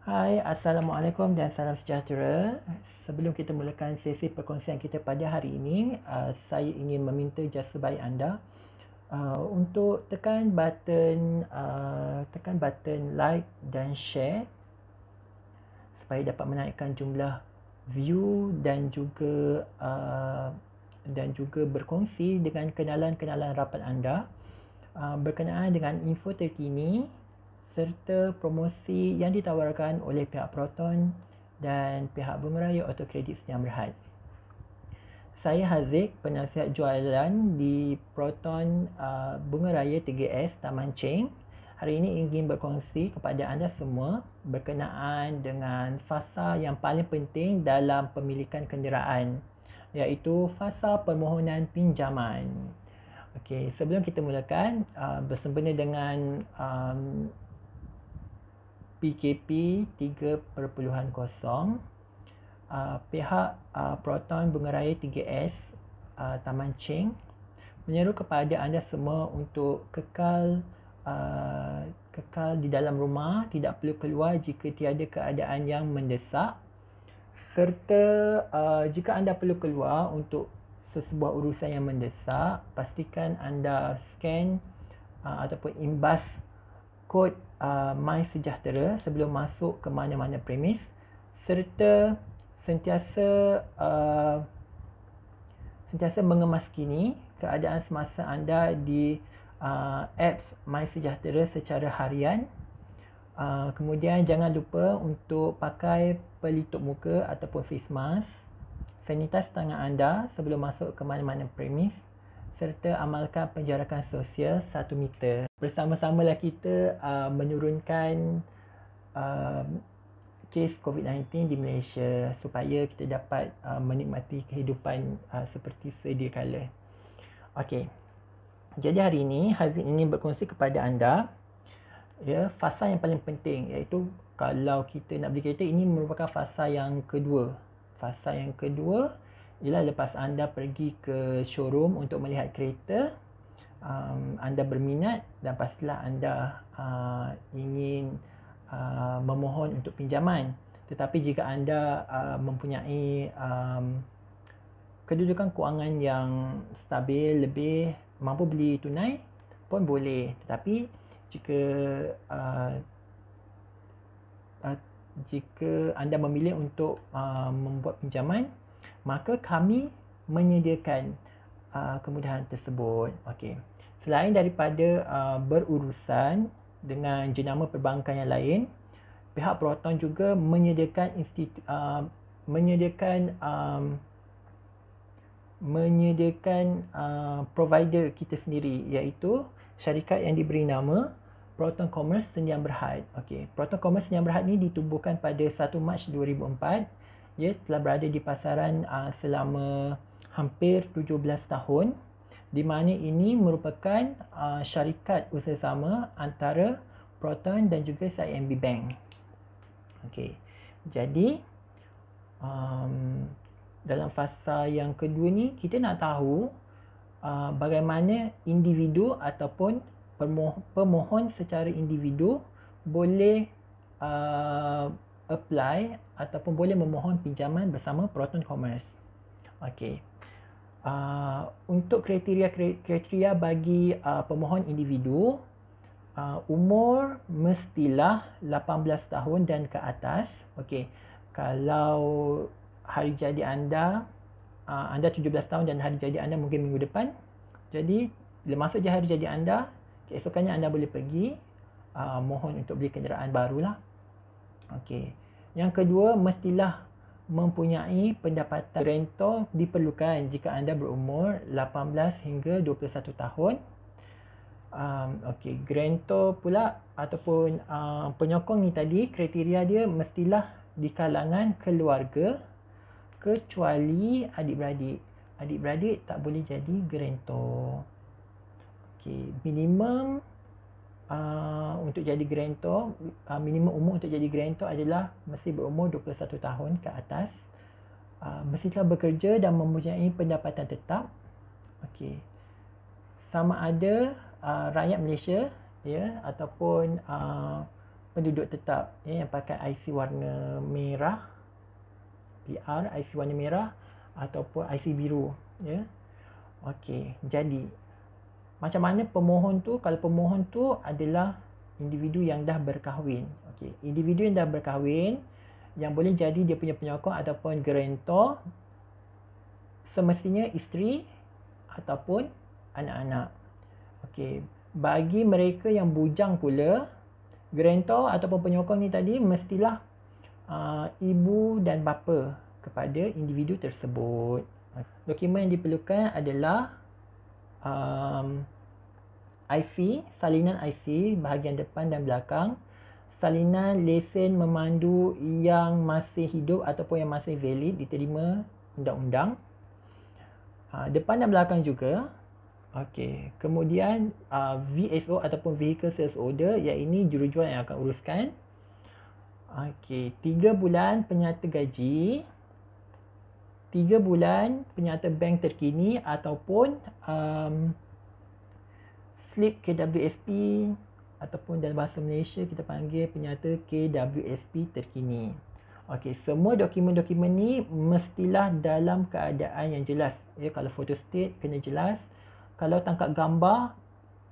Hai, Assalamualaikum dan salam sejahtera. Sebelum kita mulakan sesi perkongsian kita pada hari ini, saya ingin meminta jasa baik anda untuk tekan button like dan share supaya dapat menaikkan jumlah view dan juga berkongsi dengan kenalan-kenalan rapat anda berkenaan dengan info terkini serta promosi yang ditawarkan oleh pihak Proton dan pihak Bunga Raya Auto Credit Sdn Bhd. Saya Haziq, penasihat jualan di Proton Bunga Raya 3S Taman Cheng. Hari ini ingin berkongsi kepada anda semua berkenaan dengan fasa yang paling penting dalam pemilikan kenderaan, iaitu fasa permohonan pinjaman. Okey, sebelum kita mulakan, bersempena dengan PKP 3.0, pihak Proton Bunga Raya 3S Taman Cheng menyeru kepada anda semua untuk kekal di dalam rumah, tidak perlu keluar jika tiada keadaan yang mendesak, serta jika anda perlu keluar untuk sesebuah urusan yang mendesak, pastikan anda scan ataupun imbas kod MySejahtera sebelum masuk ke mana-mana premis, serta sentiasa mengemaskini keadaan semasa anda di apps MySejahtera secara harian. Kemudian jangan lupa untuk pakai pelitup muka ataupun face mask, sanitize tangan anda sebelum masuk ke mana-mana premis, serta amalkan penjarakan sosial 1 meter. Bersama-samalah kita menurunkan kes COVID-19 di Malaysia supaya kita dapat menikmati kehidupan seperti sedia kala. Okey. Jadi hari ini Haziq ingin berkongsi kepada anda fasa yang paling penting, iaitu kalau kita nak beli kereta, ini merupakan fasa yang kedua. Fasa yang kedua ialah lepas anda pergi ke showroom untuk melihat kereta, anda berminat dan pastilah anda ingin memohon untuk pinjaman. Tetapi jika anda mempunyai kedudukan kewangan yang stabil, lebih mampu beli tunai pun boleh. Tetapi jika anda memilih untuk membuat pinjaman, maka kami menyediakan kemudahan tersebut. Okey. Selain daripada berurusan dengan jenama perbankan yang lain, pihak Proton juga menyediakan provider kita sendiri, iaitu syarikat yang diberi nama Proton Commerce Sdn Bhd. Okey, Proton Commerce Sdn Bhd ni ditubuhkan pada 1 Mac 2004. Ia telah berada di pasaran selama hampir 17 tahun, di mana ini merupakan syarikat usaha antara Proton dan juga CIMB Bank. Okey. Jadi dalam fasa yang kedua ni kita nak tahu bagaimana individu ataupun pemohon secara individu boleh apply ataupun boleh memohon pinjaman bersama Proton Commerce. Okey. Untuk kriteria bagi pemohon individu, umur mestilah 18 tahun dan ke atas. Okey. Kalau hari jadi anda 17 tahun dan hari jadi anda mungkin minggu depan, jadi bila masuk je hari jadi anda, keesokannya anda boleh pergi mohon untuk beli kenderaan barulah. Okey. Yang kedua, mestilah mempunyai pendapatan. Grantor diperlukan jika anda berumur 18 hingga 21 tahun. Okey, grantor pula ataupun penyokong ni tadi, kriteria dia mestilah di kalangan keluarga kecuali adik-beradik. Adik-beradik tak boleh jadi grantor. Okey, minimum untuk jadi grantor, minimum umur untuk jadi grantor adalah mesti berumur 21 tahun ke atas, mesti telah bekerja dan mempunyai pendapatan tetap. Okey. Sama ada rakyat Malaysia ataupun penduduk tetap yang pakai IC warna merah, PR, IC warna merah ataupun IC biru Okey, jadi macam mana pemohon tu? Kalau pemohon tu adalah individu yang dah berkahwin. Okey, individu yang dah berkahwin yang boleh jadi dia punya penyokong ataupun guarantor semestinya isteri ataupun anak-anak. Okey, bagi mereka yang bujang pula, guarantor ataupun penyokong ni tadi mestilah ibu dan bapa kepada individu tersebut. Dokumen yang diperlukan adalah IC, salinan IC bahagian depan dan belakang, salinan lesen memandu yang masih hidup ataupun yang masih valid diterima undang-undang, depan dan belakang juga. Okey, kemudian VSO ataupun Vehicle Sales Order, yang ini jurujual yang akan uruskan. Okey, 3 bulan penyata gaji, 3 bulan penyata bank terkini ataupun slip KWSP ataupun dalam bahasa Malaysia kita panggil penyata KWSP terkini. Okey, semua dokumen-dokumen ni mestilah dalam keadaan yang jelas. Kalau photostat kena jelas. Kalau tangkap gambar,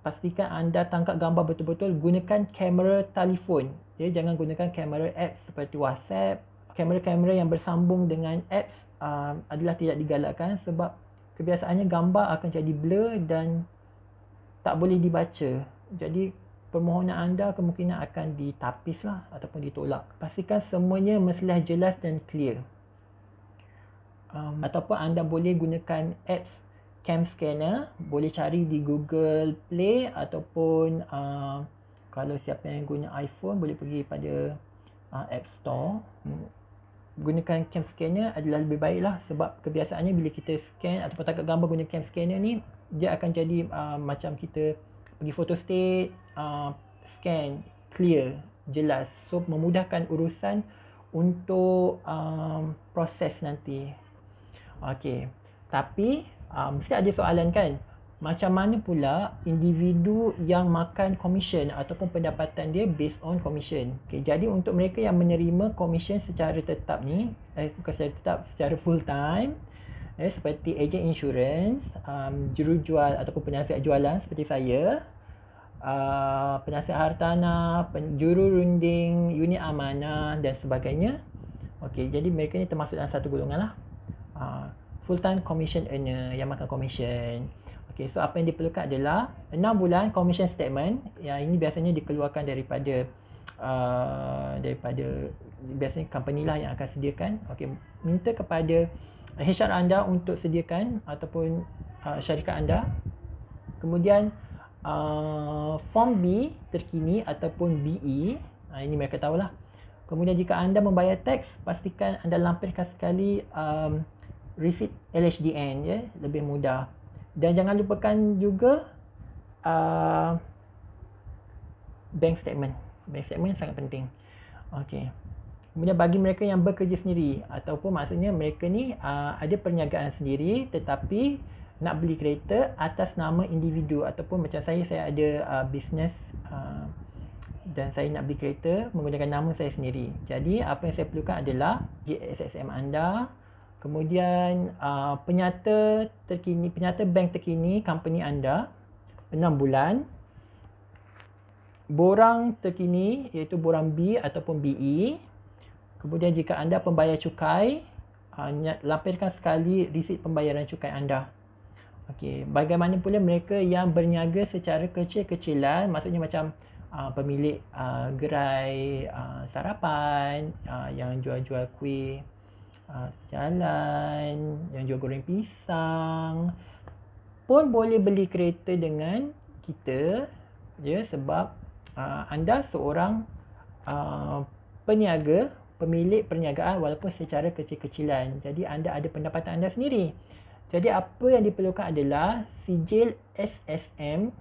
pastikan anda tangkap gambar betul-betul, gunakan kamera telefon. Jangan gunakan kamera apps seperti WhatsApp. Kamera-kamera yang bersambung dengan apps adalah tidak digalakkan sebab kebiasaannya gambar akan jadi blur dan tak boleh dibaca. Jadi permohonan anda kemungkinan akan ditapis lah ataupun ditolak. Pastikan semuanya mestilah jelas dan clear. Ataupun anda boleh gunakan apps cam scanner, boleh cari di Google Play ataupun kalau siapa yang guna iPhone boleh pergi pada App Store. Gunakan cam scanner adalah lebih baik lah sebab kebiasaannya bila kita scan ataupun tangkap gambar guna cam scanner ni, dia akan jadi macam kita pergi photostat, scan, clear, jelas. So memudahkan urusan untuk proses nanti. Okey, tapi mesti ada soalan kan, macam mana pula individu yang makan komisen ataupun pendapatan dia based on komisen. Okay, jadi untuk mereka yang menerima komisen secara tetap ni, bukan secara tetap, secara full time, seperti ejen insurans, jurujual ataupun penasihat jualan seperti saya, penasihat hartanah, juru runding, unit amanah dan sebagainya. Okey, jadi mereka ni termasuk dalam satu golongan lah. Full time commission earner yang makan commission. Okey, so apa yang diperlukan adalah 6 bulan commission statement. Yang ini biasanya dikeluarkan daripada biasanya company lah yang akan sediakan. Okey, minta kepada HR anda untuk sediakan ataupun syarikat anda. Kemudian form B terkini ataupun BE, ini mereka tahulah. Kemudian jika anda membayar teks, pastikan anda lampirkan sekali receipt LHDN, lebih mudah. Dan jangan lupakan juga bank statement. Bank statement sangat penting. Okey. Kemudian bagi mereka yang bekerja sendiri ataupun maksudnya mereka ni ada perniagaan sendiri tetapi nak beli kereta atas nama individu ataupun macam saya ada bisnes dan saya nak beli kereta menggunakan nama saya sendiri. Jadi apa yang saya perlukan adalah SSM anda, kemudian penyata terkini, penyata bank terkini company anda 6 bulan, borang terkini iaitu borang B ataupun BE. Kemudian jika anda pembayar cukai, lampirkan sekali resit pembayaran cukai anda. Okey, bagaimana pula mereka yang berniaga secara kecil-kecilan, maksudnya macam pemilik gerai sarapan, yang jual-jual kuih jalan, yang jual goreng pisang pun boleh beli kereta dengan kita, sebab anda seorang peniaga, pemilik perniagaan walaupun secara kecil-kecilan. Jadi anda ada pendapatan anda sendiri. Jadi apa yang diperlukan adalah sijil SSM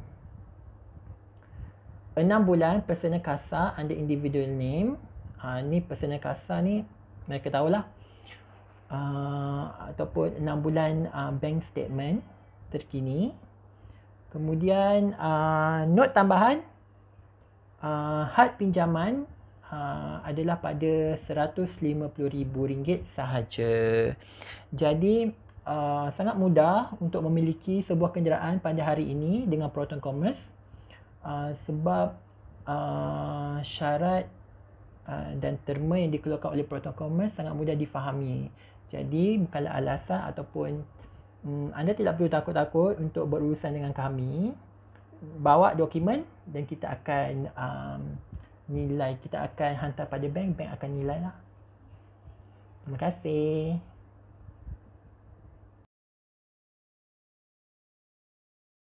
6 bulan personal kasar under individual name. Ni personal kasar ni mereka tahulah. Ataupun 6 bulan bank statement terkini. Kemudian note tambahan, had pinjaman adalah pada RM150,000 sahaja. Jadi sangat mudah untuk memiliki sebuah kenderaan pada hari ini dengan Proton Commerce, sebab syarat dan terma yang dikeluarkan oleh Proton Commerce sangat mudah difahami. Jadi bukanlah alasan ataupun anda tidak perlu takut-takut untuk berurusan dengan kami. Bawa dokumen dan kita akan nilai, kita akan hantar pada bank, bank akan nilai lah. Terima kasih.